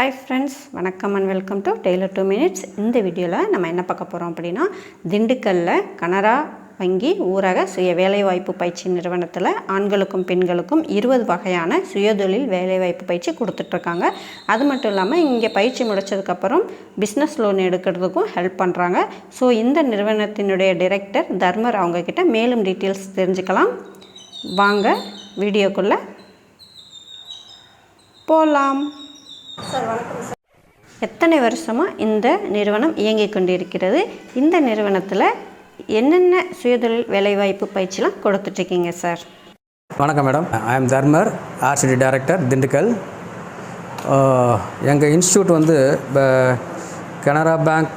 Hi friends, வணக்கம் and welcome to Taylor 2 minutes. இந்த வீடியோவில் நம்ம என்ன பார்க்க போகிறோம் அப்படின்னா, திண்டுக்கல்லில் கனரா வங்கி ஊரக சுய வேலைவாய்ப்பு பயிற்சி நிறுவனத்தில் ஆண்களுக்கும் பெண்களுக்கும் 20 வகையான சுயதொழில் வேலைவாய்ப்பு பயிற்சி கொடுத்துட்ருக்காங்க. அது மட்டும் இல்லாமல் இங்கே பயிற்சி முடித்ததுக்கப்புறம் பிஸ்னஸ் லோன் எடுக்கிறதுக்கும் ஹெல்ப் பண்ணுறாங்க. ஸோ இந்த நிறுவனத்தினுடைய டைரக்டர் தர்மர் அவங்கக்கிட்ட மேலும் டீட்டெயில்ஸ் தெரிஞ்சுக்கலாம். வாங்க வீடியோக்குள்ளே போகலாம். சார் வணக்கம் சார். எத்தனை வருஷமாக இந்த நிறுவனம் இயங்கிக் கொண்டிருக்கிறது? இந்த நிறுவனத்தில் என்னென்ன சுயதொழில் வேலைவாய்ப்பு பயிற்சிலாம் கொடுத்துட்ருக்கீங்க சார்? வணக்கம் madam, I am Dharmar, RCD director, Dindigul. எங்கள் இன்ஸ்டியூட் வந்து இப்போ கனரா பேங்க்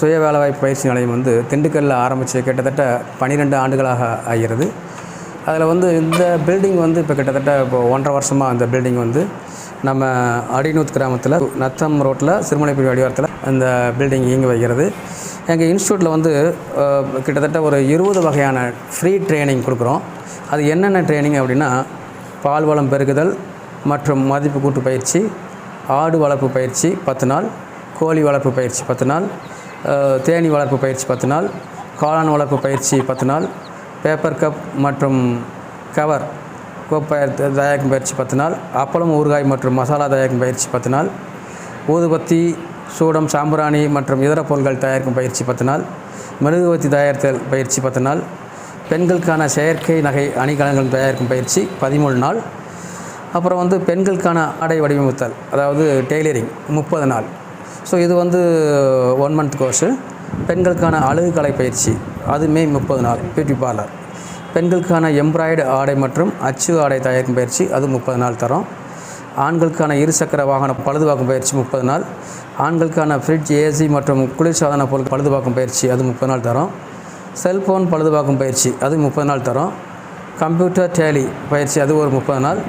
சுய வேலைவாய்ப்பு பயிற்சி நிலையம் வந்து திண்டுக்கல்லில் ஆரம்பித்து கிட்டத்தட்ட 12 ஆண்டுகளாக ஆகிறது. அதில் வந்து இந்த பில்டிங் வந்து இப்போ கிட்டத்தட்ட இப்போ 1.5 வருஷமாக அந்த பில்டிங் வந்து நம்ம அடிநூத் கிராமத்தில் நத்தம் ரோட்டில் சிறுமலைப்புரி அடிவாரத்தில் அந்த பில்டிங் இயங்கி வைக்கிறது. எங்கள் இன்ஸ்டியூட்டில் வந்து கிட்டத்தட்ட ஒரு 20 வகையான ஃப்ரீ ட்ரைனிங் கொடுக்குறோம். அது என்னென்ன ட்ரைனிங் அப்படின்னா, பால் வளம் பெருகுதல் மற்றும் மதிப்பு கூட்டு பயிற்சி, ஆடு வளர்ப்பு பயிற்சி 10 நாள், கோழி வளர்ப்பு பயிற்சி 10 நாள், தேனி வளர்ப்பு பயிற்சி 10 நாள், காளான் வளர்ப்பு பயிற்சி 10 நாள், பேப்பர் கப் மற்றும் கவர் கோப்பை தயாரிக்கும் பயிற்சி 10 நாள், அப்பளம் ஊறுகாய் மற்றும் மசாலா தயாரிக்கும் பயிற்சி 10 நாள், ஊதுபத்தி சூடம் சாம்பிராணி மற்றும் இதர பொருட்கள் தயாரிக்கும் பயிற்சி 10 நாள், மெழுகுவத்தி தயாரித்தல் பயிற்சி 10 நாள், பெண்களுக்கான செயற்கை நகை அணிகலன்கள் தயாரிக்கும் பயிற்சி 13 நாள், அப்புறம் வந்து பெண்களுக்கான ஆடை வடிவமைத்தல் அதாவது டெய்லரிங் 30 நாள். ஸோ இது வந்து 1 மந்த் கோர்ஸு. பெண்களுக்கான அழகு கலை பயிற்சி அதுமே 30 நாள். Beauty parlour. பெண்களுக்கான எம்ப்ராய்டு ஆடை மற்றும் அச்சு ஆடை தயாரிக்கும் பயிற்சி அது 30 நாள் தரோம். ஆண்களுக்கான இருசக்கர வாகன பழுதுபார்க்கும் பயிற்சி 30 நாள். ஆண்களுக்கான ஃப்ரிட்ஜ், ஏசி மற்றும் குளிர்சாதன பொருள் பழுதுபார்க்கும் பயிற்சி அது 30 நாள் தரோம். செல்ஃபோன் பழுதுபார்க்கும் பயிற்சி அது 30 நாள் தரோம். கம்ப்யூட்டர் டேலி பயிற்சி அது ஒரு 30 நாள்.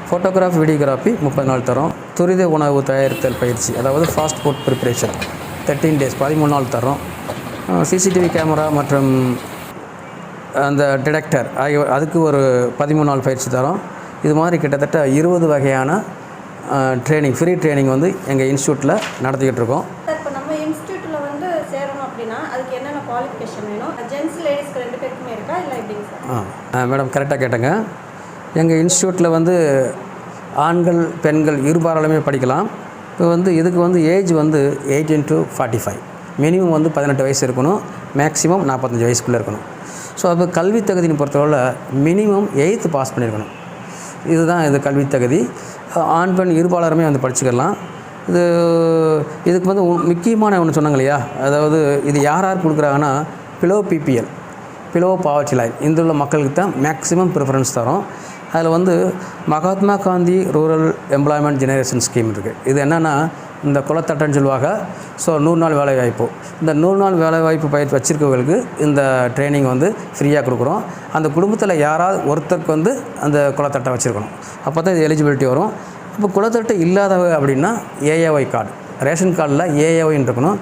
ஃபோட்டோகிராஃபி, வீடியோகிராஃபி 30 நாள் தரோம். துரித உணவு தயாரித்தல் பயிற்சி அதாவது ஃபாஸ்ட் ஃபுட் ப்ரிப்பரேஷன் 13 டேஸ் 13 நாள் தரோம். சிசிடிவி கேமரா மற்றும் அந்த டிடெக்டர் ஆகிய அதுக்கு ஒரு 13 நாள் பயிற்சி தரோம். இது மாதிரி கிட்டத்தட்ட 20 வகையான ட்ரைனிங், ஃப்ரீ ட்ரைனிங் வந்து எங்கள் இன்ஸ்டியூட்டில் நடத்திக்கிட்டு இருக்கோம். சார், இப்போ நம்ம இன்ஸ்டியூட்டில் வந்து சேரணும் அப்படின்னா அதுக்கு என்னென்ன குவாலிஃபிகேஷன் வேணும்? ஜென்ஸ் லேடிஸ்க்கு 2 பேருக்குமே இருக்கா இல்லை எப்படிங்க சார்? மேடம் கரெக்டாக கேட்டேங்க. எங்கள் இன்ஸ்டியூட்டில் வந்து ஆண்கள் பெண்கள் இருபாலாலுமே படிக்கலாம். இப்போ வந்து இதுக்கு வந்து ஏஜ் வந்து 18 to 45, மினிமம் வந்து 18 வயசு இருக்கணும், மேக்ஸிமம் 45 வயசுக்குள்ளே இருக்கணும். ஸோ அப்போ கல்வி தகுதின்னு பொறுத்தவரை மினிமம் 8th பாஸ் பண்ணியிருக்கணும். இதுதான் இது கல்வி தகுதி. ஆண் பெண் இருபாலருமே வந்து படிச்சுக்கலாம். இதுக்கு வந்து முக்கியமான ஒன்று சொன்னாங்க இல்லையா, அதாவது இது யார் யார் கொடுக்குறாங்கன்னா below BPL, below poverty line இந்த உள்ள மக்களுக்கு தான் மேக்ஸிமம் ப்ரிஃபரன்ஸ் தரோம். அதில் வந்து Mahatma Gandhi rural employment generation scheme இருக்குது. இது என்னென்னா இந்த குலத்தட்டன்னு சொல்லுவாங்க. ஸோ 100 நாள் வேலைவாய்ப்பு, இந்த 100 நாள் வேலைவாய்ப்பு பயிற்சி வச்சுருக்கவங்களுக்கு இந்த ட்ரைனிங் வந்து ஃப்ரீயாக கொடுக்குறோம். அந்த குடும்பத்தில் யாராவது ஒருத்தருக்கு வந்து அந்த குலத்தட்டை வச்சுருக்கணும், அப்போ தான் இது எலிஜிபிலிட்டி வரும். இப்போ குலத்தட்டை இல்லாதவ அப்படின்னா ஏஏஒய் கார்டு, ரேஷன் கார்டில் ஏஏஒய்ன்னு இருக்கணும்,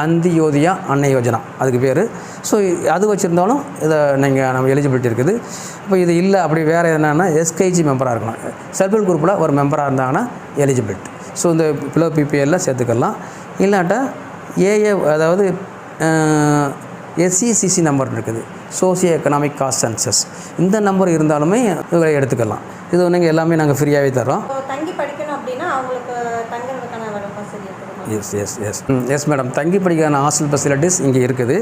அந்தியோதியா அன்னை யோஜனா அதுக்கு பேர். ஸோ அது வச்சுருந்தாலும் இதை நம்ம எலிஜிபிலிட்டி இருக்குது. இப்போ இது இல்லை அப்படி வேறு என்னென்னா எஸ்கைஜி மெம்பராக இருக்கணும், செல்ஃப் ஹெல்ப் குரூப்பில் ஒரு மெம்பராக இருந்தாங்கன்னா எலிஜிபிலிட்டி. ஸோ இந்த பிலோ பிபிஎல்ல சேர்த்துக்கலாம். இல்லாட்டா ஏஏ அதாவது எஸ்சிசிசி நம்பர் இருக்குது, சோசியோ எக்கனாமிக் காஸ்ட் சென்சஸ், இந்த நம்பர் இருந்தாலுமே இவங்களை எடுத்துக்கலாம். இது நீங்கள் எல்லாமே நாங்கள் ஃப்ரீயாகவே தரோம். தங்கி படிக்கணும் அப்படின்னா அவங்களுக்கு தங்குறதுக்கான வசதி இருக்குது? எஸ் மேடம், தங்கி படிக்கான ஹாஸ்டல் ஃபெசிலிட்டிஸ் இங்கே இருக்குது.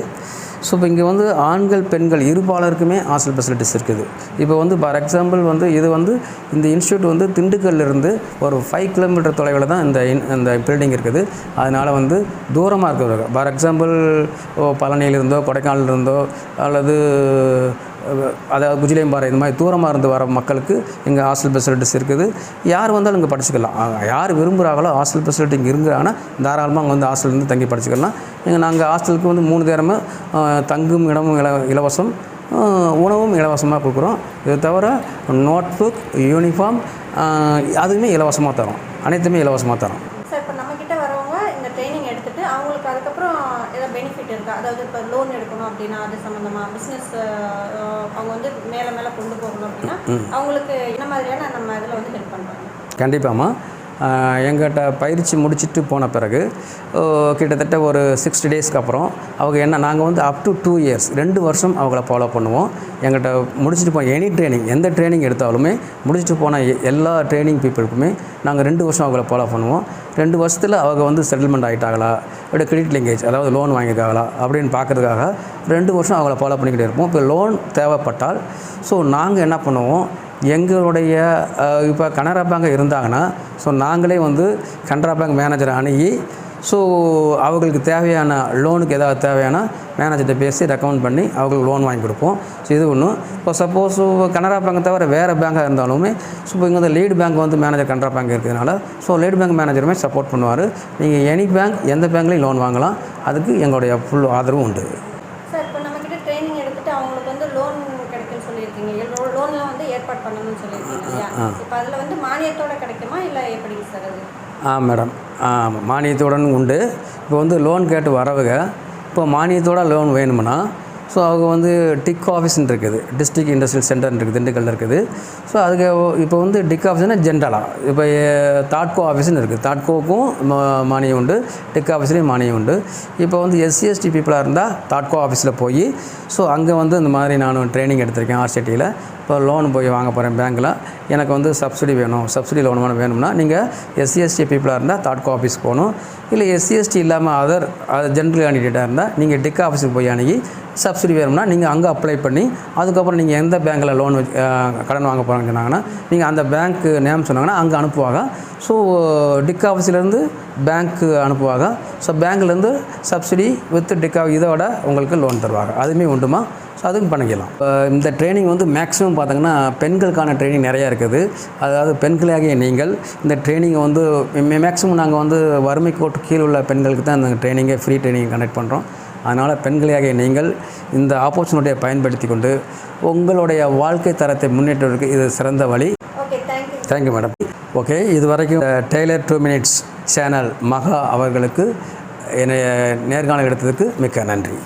ஸோ இப்போ இங்கே வந்து ஆண்கள் பெண்கள் இருபாலருக்குமே ஹாஸ்டல் ஃபெசிலிட்டிஸ் இருக்குது. இப்போ வந்து ஃபார் எக்ஸாம்பிள் வந்து இது வந்து இந்த இன்ஸ்டியூட் வந்து திண்டுக்கல்லிருந்து ஒரு 5 கிலோமீட்டர் தொலைவில் தான் இந்த பில்டிங் இருக்குது. அதனால் வந்து தூரமாக இருக்கிறவங்க, ஃபார் எக்ஸாம்பிள் பழனியிலிருந்தோ கொடைக்கானலிருந்தோ அல்லது அதாவது குஜிலியம்பாறை இந்த மாதிரி தூரமாக இருந்து வர மக்களுக்கு இங்கே ஹாஸ்டல் ஃபெசிலிட்டிஸ் இருக்குது. யார் வந்தாலும் இங்கே படிச்சுக்கலாம். யார் விரும்புகிறாங்களோ ஹாஸ்டல் ஃபெசிலிட்டி இங்கே இருக்கிறாங்கன்னா தாராளமாக அங்கே வந்து ஹாஸ்டல்லேருந்து தங்கி படிச்சுக்கலாம். நாங்கள் ஹாஸ்டலுக்கு வந்து 3 நேரமும் தங்கும் இடமும் இலவசம், உணவும் இலவசமாக கொடுக்குறோம். இது தவிர நோட் புக், யூனிஃபார்ம் அதுவுமே இலவசமாக தரோம், அனைத்துமே இலவசமாக தரோம். சார், இப்போ நம்மக்கிட்ட வரவங்க இந்த ட்ரைனிங் எடுத்துகிட்டு அவங்களுக்கு அதுக்கப்புறம் ஏதாவது பெனிஃபிட் இருக்கா? அதாவது இப்போ லோன் எடுக்கணும் அப்படின்னா அது சம்மந்தமாக பிஸ்னஸ் அவங்க வந்து மேலே மேலே கொண்டு போகணும் அப்படின்னா அவங்களுக்கு என்ன மாதிரியான நம்ம இதில் வந்து ஹெல்ப் பண்ணுறாங்க? கண்டிப்பாம்மா. எங்கிட்ட பயிற்சி முடிச்சுட்டு போன பிறகு கிட்டத்தட்ட ஒரு 60 டேஸ்க்கு அப்புறம் அவங்க என்ன நாங்கள் வந்து அப் டு 2 இயர்ஸ் 2 வருஷம் அவங்கள ஃபாலோ பண்ணுவோம். எங்கிட்ட முடிச்சுட்டு போன எனி ட்ரைனிங் எந்த ட்ரைனிங் எடுத்தாலுமே முடிச்சுட்டு போன எல்லா ட்ரைனிங் பீப்புளுக்குமே நாங்கள் 2 வருஷம் அவங்கள ஃபாலோ பண்ணுவோம். 2 வருஷத்தில் அவங்க வந்து செட்டில்மெண்ட் ஆகிட்டாங்களா, இல்லை கிரெடிட் லிங்கேஜ் அதாவது லோன் வாங்கியிருக்காங்களா அப்படின்னு பார்க்குறதுக்காக 2 வருஷம் அவங்கள ஃபாலோ பண்ணிக்கிட்டே இருப்போம். இப்போ லோன் தேவைப்பட்டால் ஸோ நாங்கள் என்ன பண்ணுவோம், எங்களுடைய இப்போ கனரா பேங்க் இருந்தாங்கன்னா ஸோ நாங்களே வந்து கனரா பேங்க் மேனேஜரை அணுகி ஸோ அவங்களுக்கு தேவையான லோனுக்கு ஏதாவது தேவையான மேனேஜர்கிட்ட பேசி ரெக்கமெண்ட் பண்ணி அவங்களுக்கு லோன் வாங்கி கொடுப்போம். ஸோ இது ஒன்று. இப்போ சப்போஸ் கனரா பேங்க் தவிர வேறு பேங்காக இருந்தாலுமே ஸோ இப்போ இங்கே வந்து லீடு பேங்க் வந்து மேனேஜர் கனரா பேங்க் இருக்கிறதுனால ஸோ லீடு பேங்க் மேனேஜருமே சப்போர்ட் பண்ணுவார். நீங்கள் எனி பேங்க் எந்த பேங்க்லேயும் லோன் வாங்கலாம். அதுக்கு எங்களுடைய ஃபுல் ஆதரவும் உண்டு. சார், இப்போ நம்மக்கிட்ட ட்ரைனிங் எடுத்துகிட்டு அவங்களுக்கு வந்து லோன் கிடைக்குன்னு சொல்லியிருக்கீங்க, லோன்லாம் வந்து ஏற்பாடு பண்ணணும்னு சொல்லியிருக்கீங்க இல்லையா? இப்போ அதில் வந்து மானியத்தோடு கிடைக்குமா இல்லை எப்படிங்க சார் அது? மேடம், மானியத்துடன் உண்டு. இப்போ வந்து லோன் கேட்டு வரவங்க இப்போ மானியத்தோட லோன் வேணும்னா ஸோ அவங்க வந்து டிக் ஆஃபீஸ்ன்னு இருக்குது, டிஸ்ட்ரிக்ட் இண்டஸ்ட்ரியல் சென்டர்னு இருக்குது, திண்டுக்கல்ல இருக்குது. ஸோ அதுக்கு இப்போ வந்து டிக் ஆஃபீஸ்னால் ஜென்ரலாக இப்போ தாட்கோ ஆஃபீஸ்ன்னு இருக்குது. தாட்கோவுக்கும் மானியம் உண்டு, டிக் ஆஃபீஸ்லேயும் மானியம் உண்டு. இப்போ வந்து எஸ்சி எஸ்டி பீப்புளாக இருந்தால் தாட்கோ ஆஃபீஸில் போய் ஸோ அங்கே வந்து இந்த மாதிரி நான் ட்ரைனிங் எடுத்திருக்கேன் ஆர்சிடியில். இப்போ லோன் போய் வாங்க போகிறேன் பேங்க்கில், எனக்கு வந்து சப்சிடி வேணும், சப்சிடி லோன் வேணும்னா நீங்கள் எஸ்சி எஸ்டி பீப்புளாக இருந்தால் தாட்கோ ஆஃபீஸ் போகணும். இல்லை எஸ்சி எஸ்டி இல்லாமல் அதர் ஜென்ரல் கேண்டிடேட்டாக இருந்தால் நீங்கள் டிக் ஆஃபீஸுக்கு போய் அணுகி சப்சிடி வேணும்னா நீங்கள் அங்கே அப்ளை பண்ணி அதுக்கப்புறம் நீங்கள் எந்த பேங்க்கில் லோன் கடன் வாங்க போகிறாங்கன்னு சொன்னாங்கன்னா நீங்கள் அந்த பேங்க்கு நேம் சொன்னாங்கன்னா அங்கே அனுப்புவாங்க. ஸோ டிக் ஆஃபீஸ்லேருந்து பேங்க்கு அனுப்புவாங்க. ஸோ பேங்க்லேருந்து சப்சிடி வித் டிக் இதோட உங்களுக்கு லோன் தருவாங்க. அதுவுமே உண்டுமா? ஸோ அதுவும் பண்ணிக்கலாம். இந்த ட்ரைனிங் வந்து மேக்ஸிமம் பார்த்திங்கன்னா பெண்களுக்கான ட்ரைனிங் நிறையா இருக்குது. அதாவது பெண்களாகிய நீங்கள் இந்த ட்ரைனிங்கை வந்து மேக்ஸிமம் நாங்கள் வந்து வறுமை கோட்டு கீழே உள்ள பெண்களுக்கு தான் இந்த ட்ரைனிங்கை ஃப்ரீ ட்ரைனிங் கண்டக்ட் பண்ணுறோம். அதனால் பெண்களாகிய நீங்கள் இந்த ஆப்பர்ச்சுனிட்டியை பயன்படுத்தி கொண்டு உங்களுடைய வாழ்க்கை தரத்தை முன்னேற்றுவதற்கு இது சிறந்த வழி. Okay, thank you madam. ஓகே, இது வரைக்கும் டெய்லர் 2 மினிட்ஸ் சேனல் மகா அவர்களுக்கு என்னை நேர்காணல் எடுத்ததுக்கு மிக்க நன்றி.